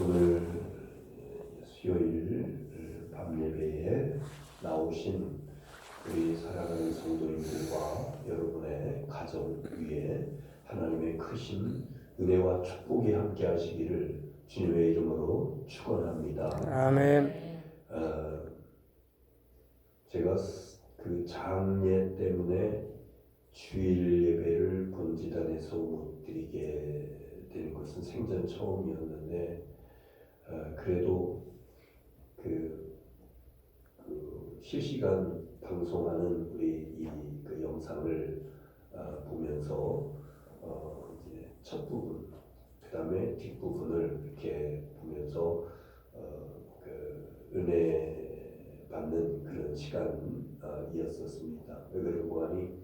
오늘 수요일 밤 예배에 나오신 우리 사랑하는 성도님들과 여러분의 가정 위에 하나님의 크신 은혜와 축복이 함께 하시기를 주님의 이름으로 축원합니다. 아멘. 제가 그 장례 때문에 주일 예배를 본지단에서 못 드리게 된 것은 생전 처음이었는데 그래도 그 실시간 방송하는 우리 그 영상을 보면서 이제 첫 부분, 그 다음에 뒷부분을 이렇게 보면서 그 은혜 받는 그런 시간이었었습니다. 왜 그러고 하니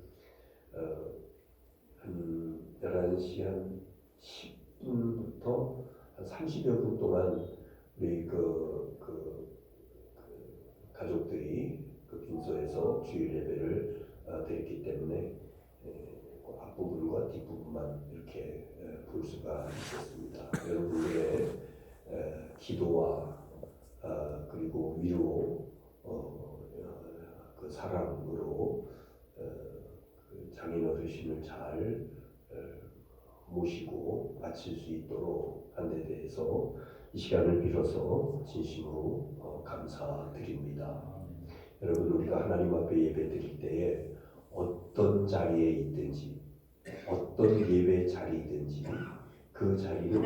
한 11시 한 10분부터 한 30여 분 동안 우리 그 가족들이 그 빈소에서 주일 예배를 드렸기 때문에 그 앞부분과 뒷부분만 이렇게 볼 수가 있었습니다. 여러분들의 기도와 그리고 위로 그 사랑으로 그 장인 어르신을 잘 모시고 마칠 수 있도록 한 데 대해서 이 시간을 빌어서 진심으로 감사드립니다. 여러분, 우리가 하나님 앞에 예배 드릴 때에 어떤 자리에 있든지 어떤 예배 자리든지 그 자리는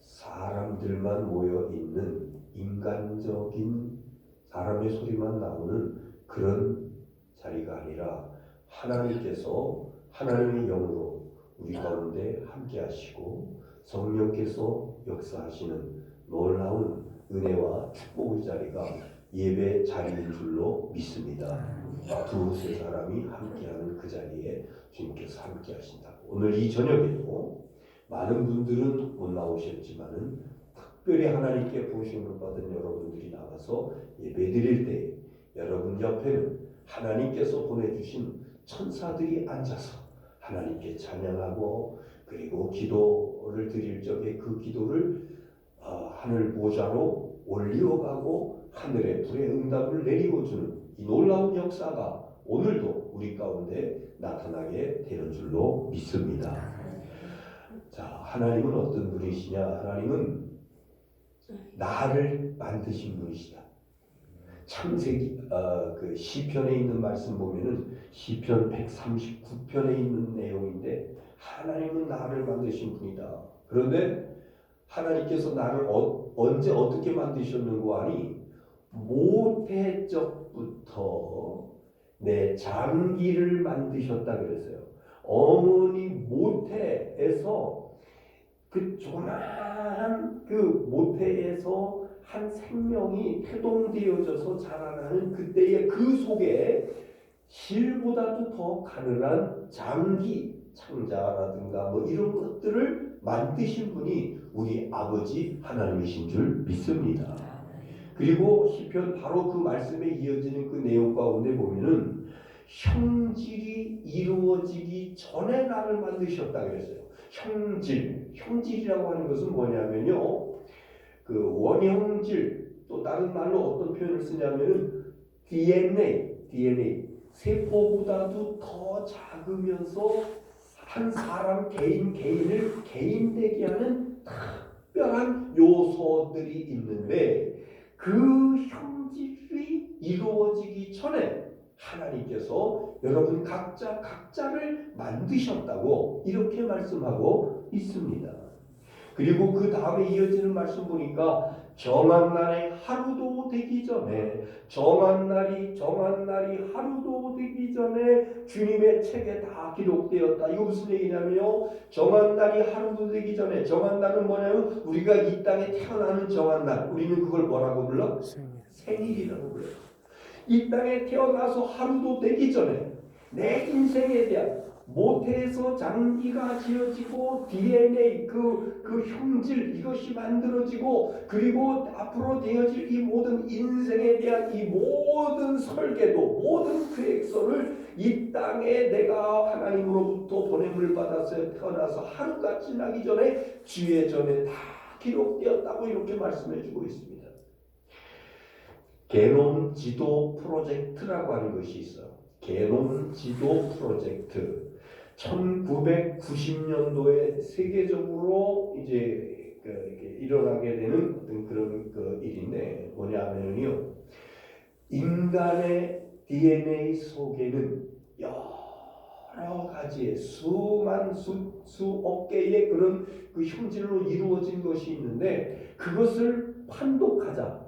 사람들만 모여 있는 인간적인 사람의 소리만 나오는 그런 자리가 아니라 하나님께서 하나님의 영으로 우리 가운데 함께 하시고 성령께서 역사하시는 놀라운 은혜와 축복의 자리가 예배 자리인 줄로 믿습니다. 두세 사람이 함께하는 그 자리에 주님께서 함께 하신다고. 오늘 이 저녁에도 많은 분들은 못 나오셨지만은 특별히 하나님께 보심을 받은 여러분들이 나와서 예배 드릴 때 여러분 옆에는 하나님께서 보내주신 천사들이 앉아서 하나님께 찬양하고 그리고 기도를 드릴 적에 그 기도를 하늘 보좌로 올리어가고 하늘의 불의 응답을 내리고 주는 이 놀라운 역사가 오늘도 우리 가운데 나타나게 되는 줄로 믿습니다. 자, 하나님은 어떤 분이시냐? 하나님은 나를 만드신 분이시다. 창세기 그 시편에 있는 말씀 보면은 시편 139편에 있는 내용인데 하나님은 나를 만드신 분이다. 그런데 하나님께서 나를 언제 어떻게 만드셨는고 하니 모태적부터 내 장기를 만드셨다 그랬어요. 어머니 모태에서 그 조그마한 그 모태에서 한 생명이 태동되어져서 자라나는 그때의 그 속에 실보다도 더 가늘한 장기, 창자라든가 뭐 이런 것들을 만드신 분이 우리 아버지 하나님이신 줄 믿습니다. 그리고 시편 바로 그 말씀에 이어지는 그 내용 가운데 보면은 형질이 이루어지기 전에 나를 만드셨다 그랬어요. 형질이라고 하는 것은 뭐냐면요, 그 원형질, 또 다른 말로 어떤 표현을 쓰냐면은 DNA 세포보다도 더 작으면서 한 사람 개인을 개인되게 하는 특별한 요소들이 있는데 그 형질이 이루어지기 전에 하나님께서 여러분 각자를 만드셨다고 이렇게 말씀하고 있습니다. 그리고 그 다음에 이어지는 말씀 보니까 정한 날에 하루도 되기 전에 정한 날이 하루도 되기 전에 주님의 책에 다 기록되었다. 이거 무슨 얘기냐면요, 정한 날이 하루도 되기 전에, 정한 날은 뭐냐면 우리가 이 땅에 태어나는 정한 날, 우리는 그걸 뭐라고 불러? 생일이라고 불러요. 이 땅에 태어나서 하루도 되기 전에 내 인생에 대한 모태에서 장기가 지어지고 DNA 그 형질 이것이 만들어지고 그리고 앞으로 되어질 이 모든 인생에 대한 이 모든 설계도 모든 계획서를 이 땅에 내가 하나님으로부터 보냄을 받아서 태어나서 하루가 지나기 전에 주의 전에 다 기록되었다고 이렇게 말씀해주고 있습니다. 게놈 지도 프로젝트라고 하는 것이 있어요. 게놈 지도 프로젝트. 1990년도에 세계적으로 이제 이렇게 일어나게 되는 어떤 그런 일인데 뭐냐면요, 인간의 DNA 속에는 여러 가지의 수억 개의 그런 그 형질로 이루어진 것이 있는데 그것을 판독하자.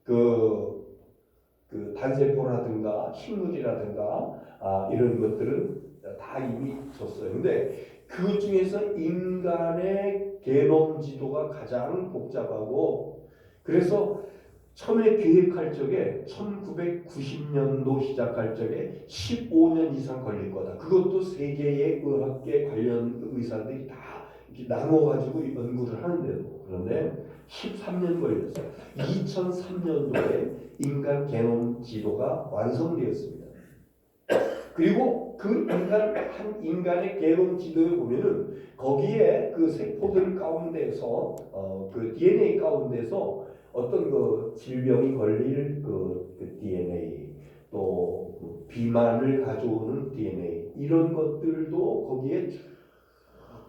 그 단세포라든가 식물이라든가 이런 것들은 다 이미 줬어요. 근데 그 중에서 인간의 게놈 지도가 가장 복잡하고, 그래서 처음에 계획할 적에 1990년도 시작할 적에 15년 이상 걸릴 거다. 그것도 세계의 의학계 관련 의사들이 다 이렇게 나눠가지고 연구를 하는데도, 그런데 13년 걸렸어요. 2003년도에 인간 게놈 지도가 완성되었습니다. 그리고 그 한 인간의 게놈 지도에 보면은 거기에 그 세포들 가운데서 그 DNA 가운데서 어떤 그 질병이 걸릴 그 DNA, 또 비만을 가져오는 DNA, 이런 것들도 거기에 쭉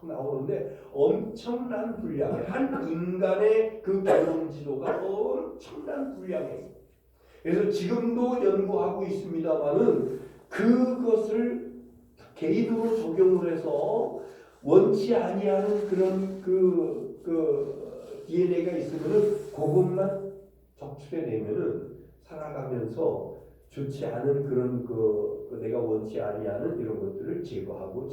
나오는데 엄청난 분량의 한 인간의 그 게놈 지도가 엄청난 분량이에요. 그래서 지금도 연구하고 있습니다만은 그것을 개인으로 적용을 해서 원치 아니하는 그런 그 DNA가 있으면은 그것만 적출해내면은 살아가면서 좋지 않은 그런 그 내가 원치 아니하는 이런 것들을 제거하고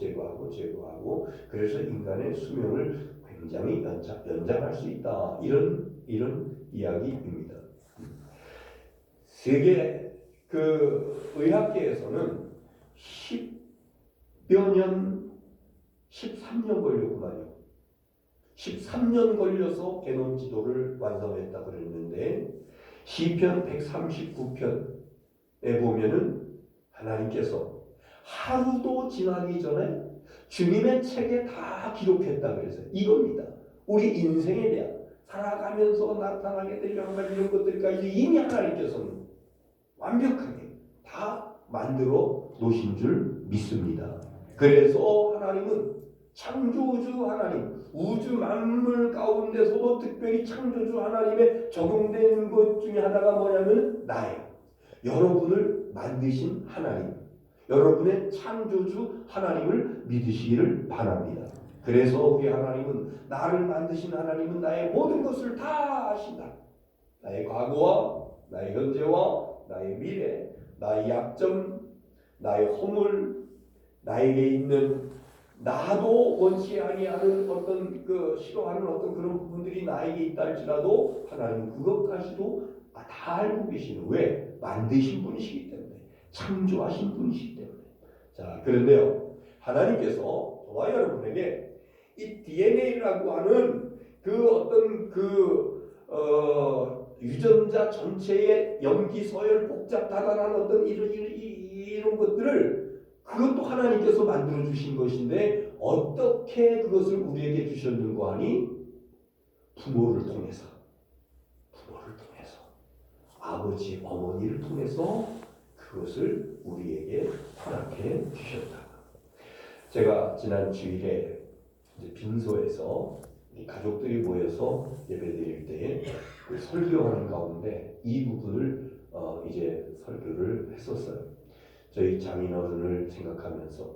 그래서 인간의 수명을 굉장히 연장할 수 있다. 이런 이야기입니다. 세계 그 의학계에서는 10여 년, 13년 걸렸구만요. 13년 걸려서 게놈 지도를 완성했다고 그랬는데, 시편 139편에 보면은 하나님께서 하루도 지나기 전에 주님의 책에 다 기록했다 그랬어요. 이겁니다. 우리 인생에 대한 살아가면서 나타나게 될 여러 가지 이런 것들까지 이미 하나님께서는 완벽하게 다 만들어 놓으신 줄 믿습니다. 그래서 하나님은 창조주 하나님, 우주 만물 가운데서도 특별히 창조주 하나님의 적용되는 것 중에 하나가 뭐냐면 나예요. 여러분을 만드신 하나님, 여러분의 창조주 하나님을 믿으시기를 바랍니다. 그래서 우리 하나님은, 나를 만드신 하나님은 나의 모든 것을 다 아신다. 나의 과거와 나의 현재와 나의 미래, 나의 약점, 나의 허물, 나에게 있는 나도 원치 아니하는 어떤 그 싫어하는 어떤 그런 부분들이 나에게 있다 할지라도 하나님은 그것까지도 다 알고 계시는, 왜? 만드신 분이시기 때문에, 창조하신 분이시기 때문에. 자, 그런데요, 하나님께서 저와 여러분에게 이 DNA라고 하는 그 어떤 유전자 전체의 염기 서열 복잡다단한 어떤 이런 것들을, 그것도 하나님께서 만들어 주신 것인데 어떻게 그것을 우리에게 주셨는고 하니, 부모를 통해서 아버지 어머니를 통해서 그것을 우리에게 허락해 주셨다. 제가 지난 주일에 이제 빈소에서 가족들이 모여서 예배드릴 때에 설교하는 가운데 이 부분을 이제 설교를 했었어요. 저희 장인어른을 생각하면서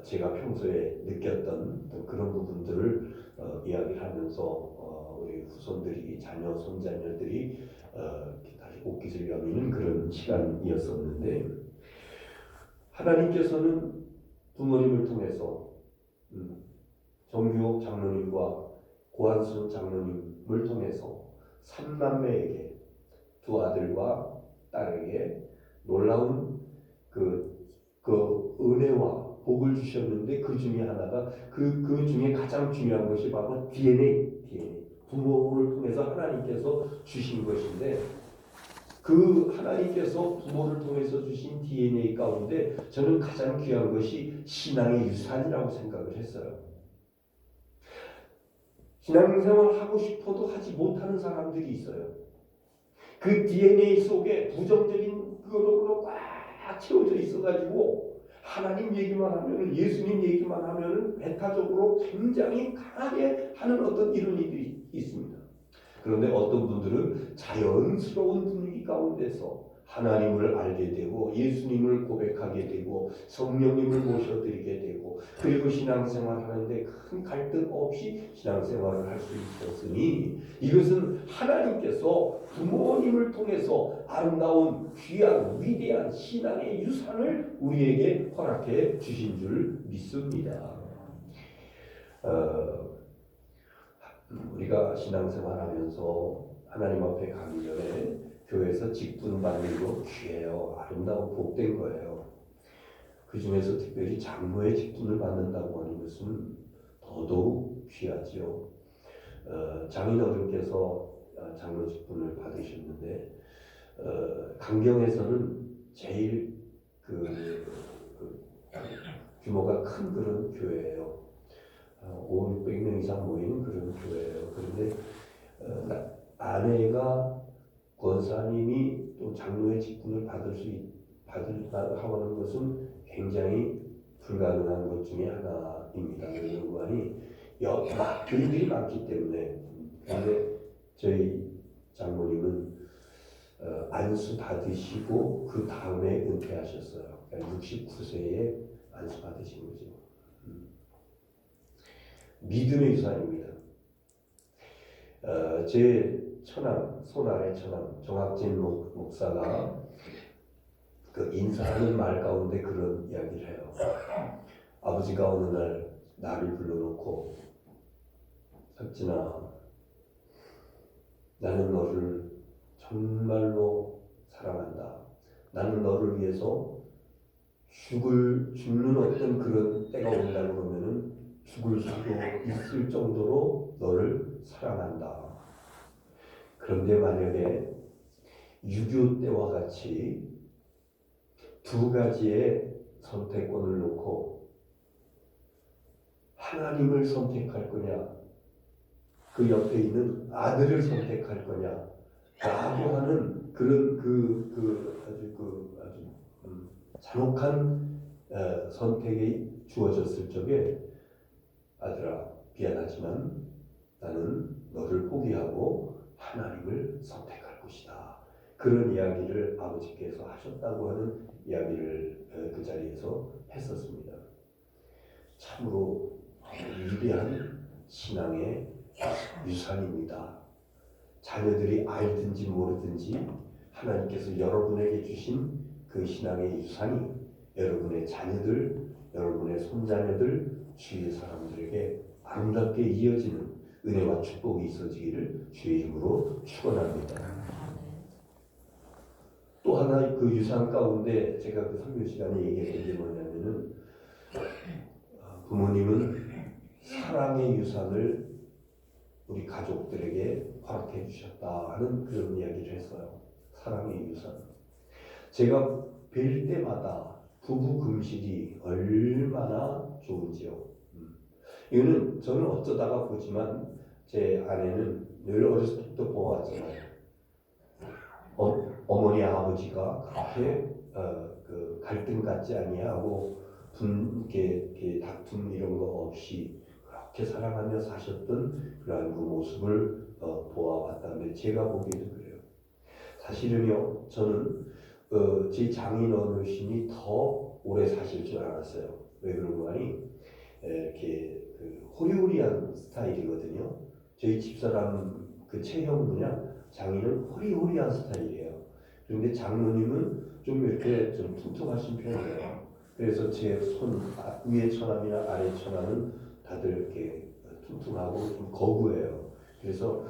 제가 평소에 느꼈던 그런 부분들을 이야기를 하면서 우리 후손들이, 자녀, 손자녀들이 다시 옷깃을 여미는 그런 시간이었었는데, 하나님께서는 부모님을 통해서 정규 장로님과 고한순 장로님을 통해서 삼남매에게, 두 아들과 딸에게 놀라운 그 은혜와 복을 주셨는데, 그 중에 하나가 그 중에 가장 중요한 것이 바로 DNA. 부모를 통해서 하나님께서 주신 것인데, 그 하나님께서 부모를 통해서 주신 DNA 가운데 저는 가장 귀한 것이 신앙의 유산이라고 생각을 했어요. 신앙생활 하고 싶어도 하지 못하는 사람들이 있어요. 그 DNA 속에 부정적인 그걸로 꽉 채워져 있어가지고 하나님 얘기만 하면은, 예수님 얘기만 하면은 배타적으로 굉장히 강하게 하는 어떤 이런 이들이 있습니다. 그런데 어떤 분들은 자연스러운 분위기 가운데서 하나님을 알게 되고 예수님을 고백하게 되고 성령님을 모셔드리게 되고 그리고 신앙생활 하는데 큰 갈등 없이 신앙생활을 할 수 있었으니 이것은 하나님께서 부모님을 통해서 아름다운 귀한 위대한 신앙의 유산을 우리에게 허락해 주신 줄 믿습니다. 우리가 신앙생활하면서 하나님 앞에 가기 전에 교회에서 직분 받는 거 귀해요. 아름다운 복된 거예요. 그 중에서 특별히 장로의 직분을 받는다고 하는 것은 더더욱 귀하지요. 장인어른께서 장로 직분을 받으셨는데 강경에서는 제일 규모가 큰 그런 교회예요. 500명 이상 모이는 그런 교회예요. 그런데 아내가 권사님이 또 장로의 직분을 받으려고 하는 것은 굉장히 불가능한 것 중에 하나입니다. 연구관이 교인들이 많기 때문에. 그런데 저희 장모님은 안수 받으시고 그 다음에 은퇴하셨어요. 그러니까 69세에 안수 받으신 거죠. 믿음의 유산입니다. 제 처남, 손아래 처남 정학진 목사가 그 인사하는 말 가운데 그런 이야기를 해요. 아버지가 어느 날 나를 불러놓고 석진아, 나는 너를 정말로 사랑한다. 나는 너를 위해서 죽는 어떤 그런 때가 온다고 그러면은 죽을 수도 있을 정도로 너를 사랑한다. 그런데 만약에 6.25 때와 같이 두 가지의 선택권을 놓고 하나님을 선택할 거냐, 그 옆에 있는 아들을 선택할 거냐, 라고 하는 그런 아주 잔혹한 선택이 주어졌을 적에 아들아, 미안하지만 나는 너를 포기하고 하나님을 선택할 것이다. 그런 이야기를 아버지께서 하셨다고 하는 이야기를 그 자리에서 했었습니다. 참으로 위대한 신앙의 유산입니다. 자녀들이 알든지 모르든지 하나님께서 여러분에게 주신 그 신앙의 유산이 여러분의 자녀들, 여러분의 손자녀들, 주위의 사람들에게 아름답게 이어지는 은혜와 축복이 있어지기를 주의 이름으로 축원합니다. 또 하나 그 유산 가운데 제가 그 설교 시간에 얘기했던 게 뭐냐면은 부모님은 사랑의 유산을 우리 가족들에게 허락해 주셨다 하는 그런 이야기를 했어요. 사랑의 유산. 제가 뵐 때마다 부부 금실이 얼마나 좋은지요. 이거는 저는 어쩌다가 보지만 제 아내는 늘 어렸을 때부터 보아왔잖아요. 어머니 아버지가 그렇게 그 갈등 같지 아니하고 이렇게 다툼 이런 거 없이 그렇게 사랑하며 사셨던 그러한 그 모습을 보아왔다는데 제가 보기에도 그래요. 사실은요, 저는 제 장인 어르신이 더 오래 사실 줄 알았어요. 왜 그런가 하니 이렇게 호리호리한 스타일이거든요. 저희 집사람 그 체형이냐 장인은 호리호리한 스타일이에요. 그런데 장모님은 좀 이렇게 좀 퉁퉁하신 편이에요. 그래서 제 위에 처남이나 아래 처남은 다들 이렇게 퉁퉁하고 좀 거구해요. 그래서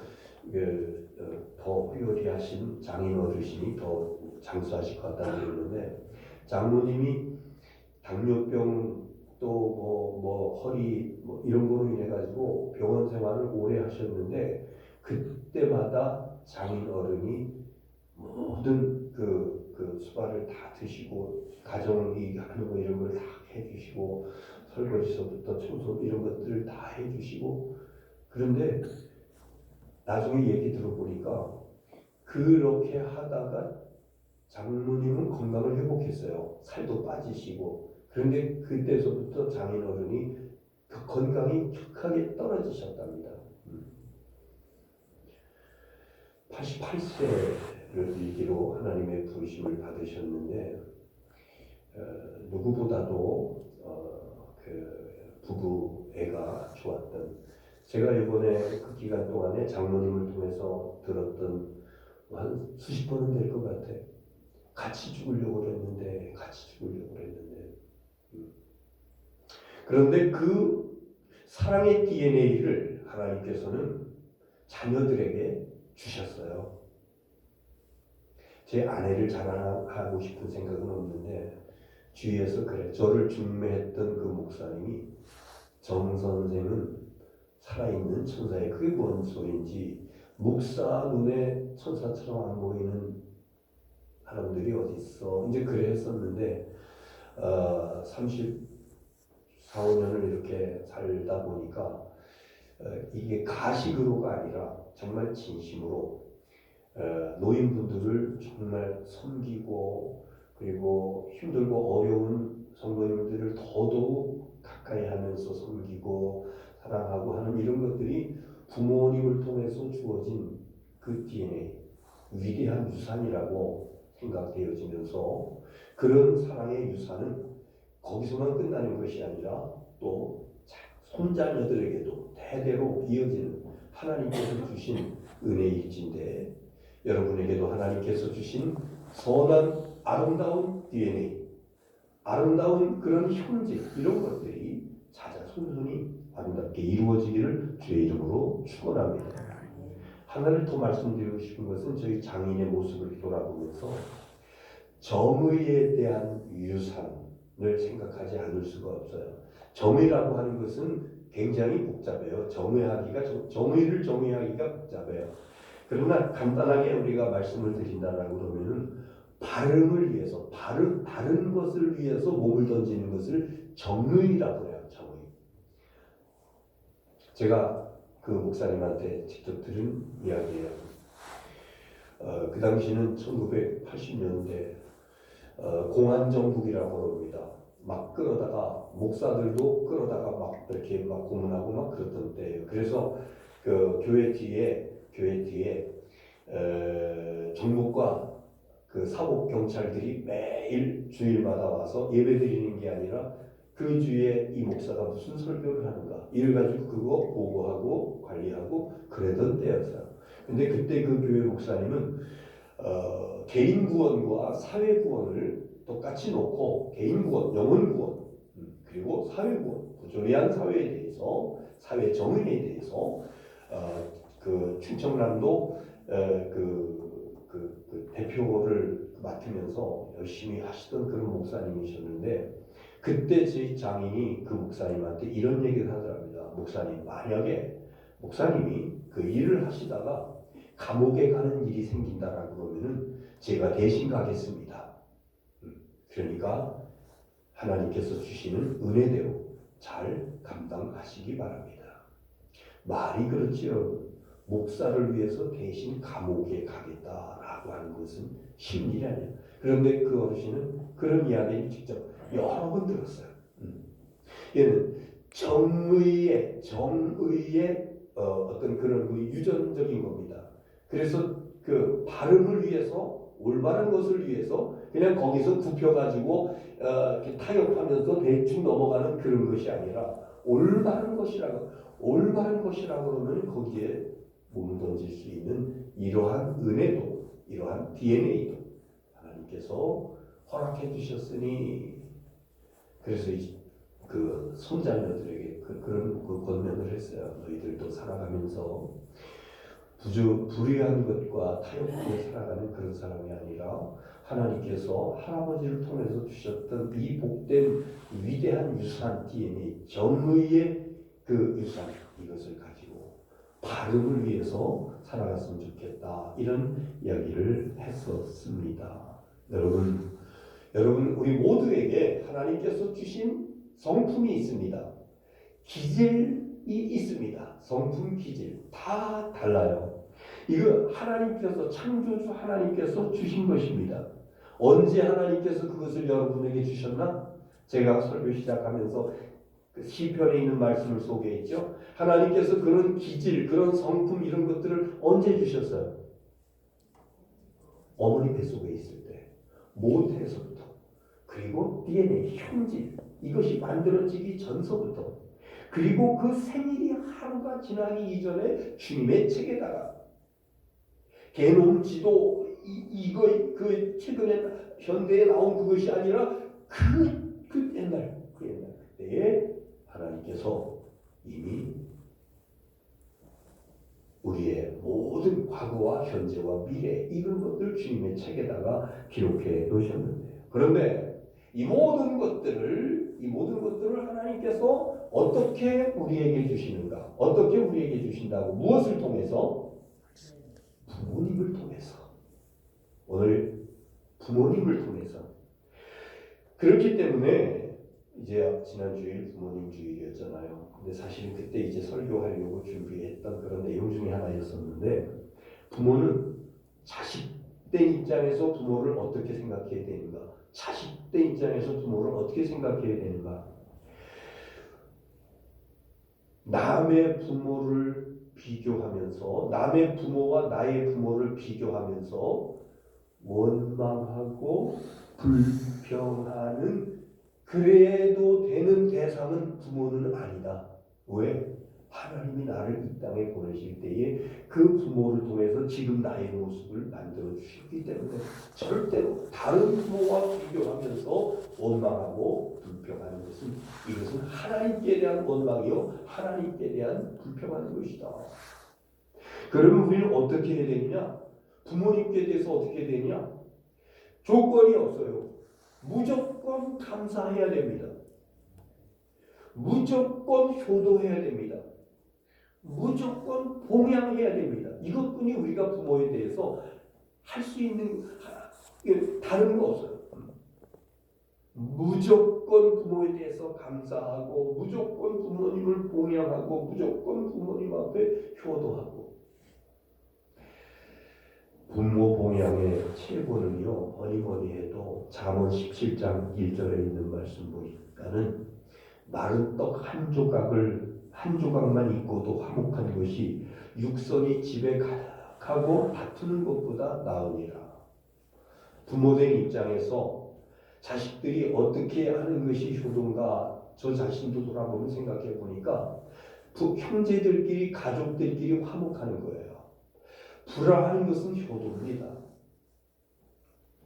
더 호리호리하신 장인 어르신이 더 장수하실 것 같다고 그러는데 장모님이 당뇨병 또 허리 이런 거로 인해 가지고 병원 생활을 오래 하셨는데 그때마다 장인 어른이 모든 그 수발을 다 드시고 가정이 하는 거 이런 걸 다 해주시고 설거지서부터 청소 이런 것들을 다 해주시고 그런데 나중에 얘기 들어보니까 그렇게 하다가 장모님은 건강을 회복했어요. 살도 빠지시고. 그런데 그때서부터 장인어른이 그 건강이 격하게 떨어지셨답니다. 88세를 일기로 하나님의 부르심을 받으셨는데 누구보다도 그 부부 애가 좋았던, 제가 이번에 그 기간 동안에 장모님을 통해서 들었던 한 수십 번은 될 것 같아. 같이 죽으려고 그랬는데 그런데 그 사랑의 DNA를 하나님께서는 자녀들에게 주셨어요. 제 아내를 자랑하고 싶은 생각은 없는데 주위에서 그래, 저를 중매했던 그 목사님이 정 선생은 살아있는 천사의, 그게 뭔 소리인지, 목사 눈에 천사처럼 안 보이는 사람들이 어디 있어, 이제 그래 했었는데 34, 5년을 이렇게 살다 보니까 이게 가식으로가 아니라 정말 진심으로 노인분들을 정말 섬기고, 그리고 힘들고 어려운 성도님들을 더더욱 가까이 하면서 섬기고 사랑하고 하는 이런 것들이 부모님을 통해서 주어진 그 DNA, 위대한 유산이라고 생각되어지면서, 그런 사랑의 유산은 거기서만 끝나는 것이 아니라 또 손자녀들에게도 대대로 이어지는 하나님께서 주신 은혜일진데, 여러분에게도 하나님께서 주신 선한 아름다운 DNA, 아름다운 그런 형제, 이런 것들이 자자손손이 아름답게 이루어지기를 주의 이름으로 축원합니다. 하나를 더 말씀드리고 싶은 것은 저희 장인의 모습을 돌아보면서 정의에 대한 유산을 생각하지 않을 수가 없어요. 정의라고 하는 것은 굉장히 복잡해요. 정의를 정의하기가 복잡해요. 그러나 간단하게 우리가 말씀을 드린다라고 그러면은 바름을 위해서, 바른 것을 위해서 몸을 던지는 것을 정의라고 해요. 정의. 제가 그 목사님한테 직접 들은 이야기예요. 그 당시는 1980년대 공안정국이라고 합니다. 막 끌어다가, 목사들도 끌어다가 막 이렇게 막 고문하고 막 그랬던 때예요. 그래서 그 교회 뒤에 정복과 그 사복 경찰들이 매일 주일마다 와서 예배드리는 게 아니라 그 주에 이 목사가 무슨 설교를 하는가 이래가지고 그거 보고하고 관리하고 그러던 때였어요. 근데 그때 그 교회 목사님은 개인 구원과 사회 구원을 똑같이 놓고, 개인 구원, 영혼 구원, 그리고 사회 구원, 부조리한 사회에 대해서, 사회 정의에 대해서 그 충청남도 그 대표를 맡으면서 열심히 하시던 그런 목사님이셨는데, 그때 제 장인이 그 목사님한테 이런 얘기를 하더랍니다. 목사님, 만약에 목사님이 그 일을 하시다가 감옥에 가는 일이 생긴다라고 그러면은 제가 대신 가겠습니다. 그러니까 하나님께서 주시는 은혜대로 잘 감당하시기 바랍니다. 말이 그렇지요. 목사를 위해서 대신 감옥에 가겠다라고 하는 것은 쉬운 일이 아니에요. 그런데 그 어르신은 그런 이야기를 직접 여러 번 들었어요. 얘는 정의의 어떤 그런 그 유전적인 겁니다. 그래서 그 바름을 위해서, 올바른 것을 위해서 그냥 거기서 굽혀가지고 이렇게 타협하면서 대충 넘어가는 그런 것이 아니라, 올바른 것이라고 그러면 거기에 몸을 던질 수 있는 이러한 은혜도, 이러한 DNA도 하나님께서 허락해 주셨으니, 그래서 그 손자녀들에게 그런 권면을 했어요. 너희들도 살아가면서 불의한 것과 타협하며 살아가는 그런 사람이 아니라 하나님께서 할아버지를 통해서 주셨던 이 복된 위대한 유산 DNA, 정의의 그 유산, 이것을 가지고 바름을 위해서 살아갔으면 좋겠다, 이런 이야기를 했었습니다. 여러분 우리 모두에게 하나님께서 주신 성품이 있습니다. 기질 있습니다. 성품 기질 다 달라요. 이거 하나님께서 창조주 하나님께서 주신 것입니다. 언제 하나님께서 그것을 여러분에게 주셨나? 제가 설교 시작하면서 그 시편에 있는 말씀을 소개했죠. 하나님께서 그런 기질, 그런 성품 이런 것들을 언제 주셨어요? 어머니 뱃속에 있을 때, 모태에서부터, 그리고 DNA, 형질 이것이 만들어지기 전서부터, 그리고 그 생일이 하루가 지나기 이전에 주님의 책에다가 게놈 지도 이거 그 최근에 현대에 나온 그것이 아니라 그 옛날 그때에 하나님께서 이미 우리의 모든 과거와 현재와 미래 이런 것들 주님의 책에다가 기록해 놓으셨는데요. 그런데 이 모든 것들을 하나님께서 어떻게 우리에게 주시는가? 어떻게 우리에게 주신다고? 무엇을 통해서? 부모님을 통해서. 오늘 부모님을 통해서. 그렇기 때문에 이제 지난 주일 부모님 주일이었잖아요. 근데 사실 그때 이제 설교하려고 준비했던 그런 내용 중에 하나였었는데, 부모는 자식된 입장에서 부모를 어떻게 생각해야 되는가? 자식된 입장에서 부모를 어떻게 생각해야 되는가? 남의 부모를 비교하면서, 남의 부모와 나의 부모를 비교하면서 원망하고 불평하는, 그래도 되는 대상은 부모는 아니다. 왜? 하나님이 나를 이 땅에 보내실 때에 그 부모를 통해서 지금 나의 모습을 만들어 주셨기 때문에 절대로 다른 부모와 비교하면서 원망하고 불평하는 것은, 이것은 하나님께 대한 원망이요 하나님께 대한 불평하는 것이다. 그러면 우리는 어떻게 해야 되느냐? 부모님께 대해서 어떻게 되느냐? 조건이 없어요. 무조건 감사해야 됩니다. 무조건 효도해야 됩니다. 무조건 봉양해야 됩니다. 이것뿐이 우리가 부모에 대해서 할 수 있는, 다른 거 없어요. 무조건 부모에 대해서 감사하고, 무조건 부모님을 봉양하고, 무조건 부모님 앞에 효도하고. 부모 봉양의 최고는요, 뭐니 해도 잠언 17장 1절에 있는 말씀 보니까는, 마른 떡 한 조각만 있고도 화목한 것이 육선이 집에 가득하고 다투는 것보다 나으니라. 부모된 입장에서 자식들이 어떻게 하는 것이 효도인가, 저 자신도 돌아보면 생각해 보니까 형제들끼리, 가족들끼리 화목하는 거예요. 불화하는 것은 효도입니다.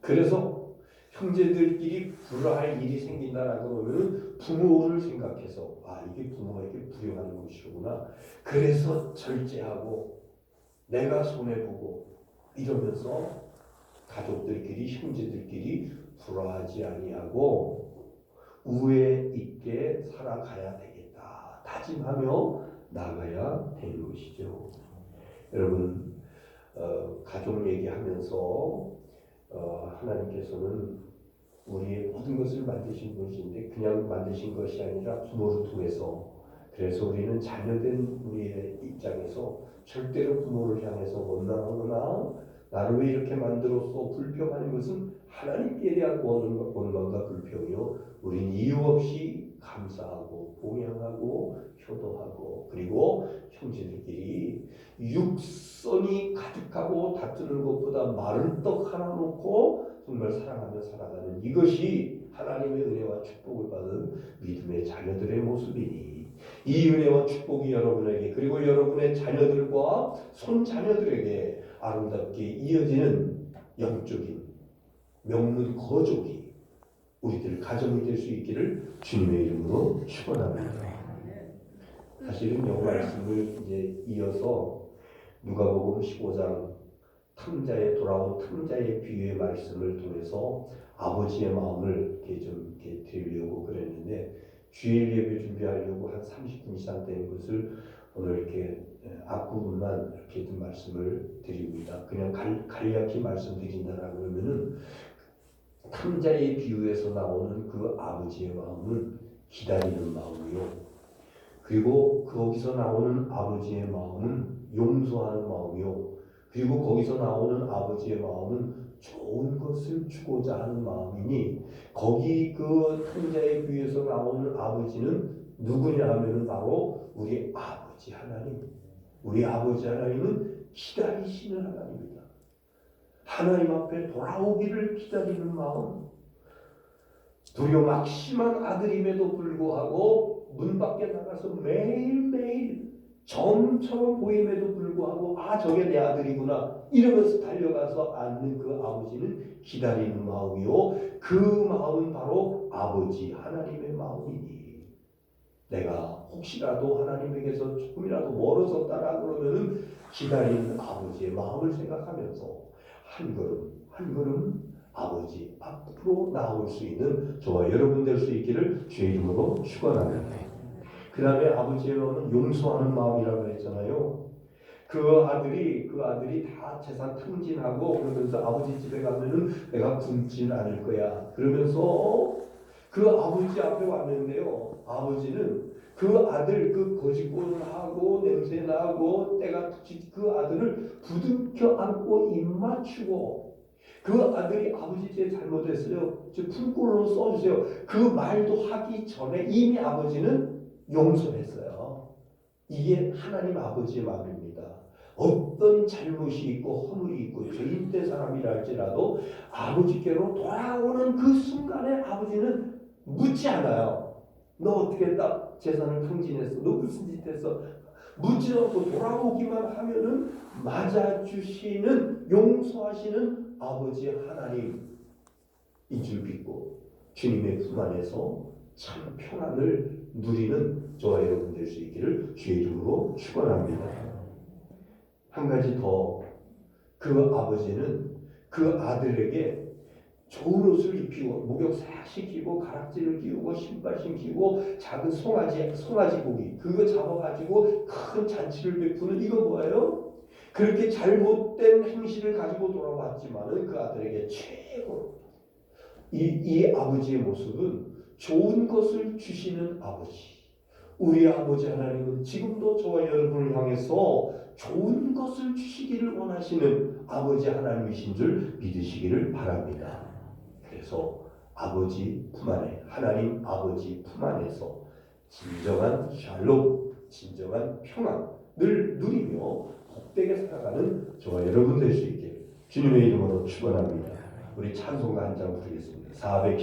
그래서 형제들끼리 불화할 일이 생긴다라고 하면 부모를 생각해서, 이게 부모에게 불효하는 것이구나. 그래서 절제하고 내가 손해보고 이러면서 가족들끼리, 형제들끼리 불화하지 아니하고 우애 있게 살아가야 되겠다 다짐하며 나가야 되는 것이죠. 여러분, 가족 얘기하면서 하나님께서는 우리의 모든 것을 만드신 분이신데, 그냥 만드신 것이 아니라 부모를 통해서, 그래서 우리는 자녀된 우리의 입장에서 절대로 부모를 향해서 원망하거나 나를 왜 이렇게 만들었어 불평하는 것은 하나님께 대한 원망과 불평이요, 우린 이유 없이 감사하고 봉양하고 효도하고, 그리고 형제들끼리 육선이 가득하고 다투는 것보다 마른 떡 하나 놓고 정말 사랑하며 살아가는, 이것이 하나님의 은혜와 축복을 받은 믿음의 자녀들의 모습이니, 이 은혜와 축복이 여러분에게, 그리고 여러분의 자녀들과 손자녀들에게 아름답게 이어지는 영적인 명문 거족이 우리들 가정이 될 수 있기를 주님의 이름으로 축원합니다. 사실은 이 말씀을 이제 이어서 누가복음 15장 돌아온 탕자의 비유의 말씀을 통해서 아버지의 마음을 이렇게 드리려고 그랬는데, 주일 예배 준비하려고 한 30분 이상 된 것을 오늘 이렇게 앞부분만 이렇게 좀 말씀을 드립니다. 그냥 간략히 말씀드린다라고 하면은, 탕자의 비유에서 나오는 그 아버지의 마음은 기다리는 마음이요, 그리고 거기서 나오는 아버지의 마음은 용서하는 마음이요. 그리고 거기서 나오는 아버지의 마음은 좋은 것을 주고자 하는 마음이니 거기 그 통자의 귀에서 나오는 아버지는 누구냐 하면은 바로 우리 아버지 하나님. 우리 아버지 하나님은 기다리시는 하나님입니다. 하나님 앞에 돌아오기를 기다리는 마음. 도리어 막심한 아들임에도 불구하고 문 밖에 나가서 매일매일 점처럼 보임에도 불구하고 아 저게 내 아들이구나 이러면서 달려가서 앉는 그 아버지는 기다리는 마음이요. 그 마음은 바로 아버지 하나님의 마음이니 내가 혹시라도 하나님에게서 조금이라도 멀어졌다라 그러면은 기다리는 아버지의 마음을 생각하면서 한 걸음 한 걸음 아버지 앞으로 나올 수 있는 저와 여러분 될 수 있기를 주의 이름으로 축원합니다. 그 다음에 아버지의 마음은 용서하는 마음이라고 했잖아요. 그 아들이 다 재산 탕진하고 그러면서 아버지 집에 가면은 내가 굶진 않을 거야. 그러면서 그 아버지 앞에 왔는데요. 아버지는 그 아들 그 거짓골을 하고 냄새 나고 때가 그 아들을 부둥켜 안고 입 맞추고 그 아들이 아버지 제 잘못했어요. 저 풀꼴로 써주세요. 그 말도 하기 전에 이미 아버지는 용서했어요. 이게 하나님 아버지의 마음입니다. 어떤 잘못이 있고 허물이 있고 죄인된 사람이라 할지라도 아버지께로 돌아오는 그 순간에 아버지는 묻지 않아요. 너 어떻게 했다? 재산을 탕진했어. 너 무슨 짓 했어? 묻지 않고 돌아오기만 하면은 맞아주시는 용서하시는 아버지 하나님인 줄 믿고 주님의 품 안에서 참 평안을 누리는 저와 여러분 될 수 있기를 주의 이름으로 축원합니다. 한 가지 더, 그 아버지는 그 아들에게 좋은 옷을 입히고 목욕 시키고 가락지를 끼우고 신발 신기고 작은 송아지 고기 그거 잡아가지고 큰 잔치를 베푸는 이거 뭐예요? 그렇게 잘못된 행실을 가지고 돌아왔지만은 그 아들에게 최고 이 아버지의 모습은 좋은 것을 주시는 아버지. 우리 아버지 하나님은 지금도 저와 여러분을 향해서 좋은 것을 주시기를 원하시는 아버지 하나님이신 줄 믿으시기를 바랍니다. 그래서 아버지 품 안에 하나님 아버지 품 안에서 진정한 샬롬, 진정한 평안을 누리며 복되게 살아가는 저와 여러분 될 수 있게 주님의 이름으로 축원합니다. 우리 찬송가 한 장 부르겠습니다.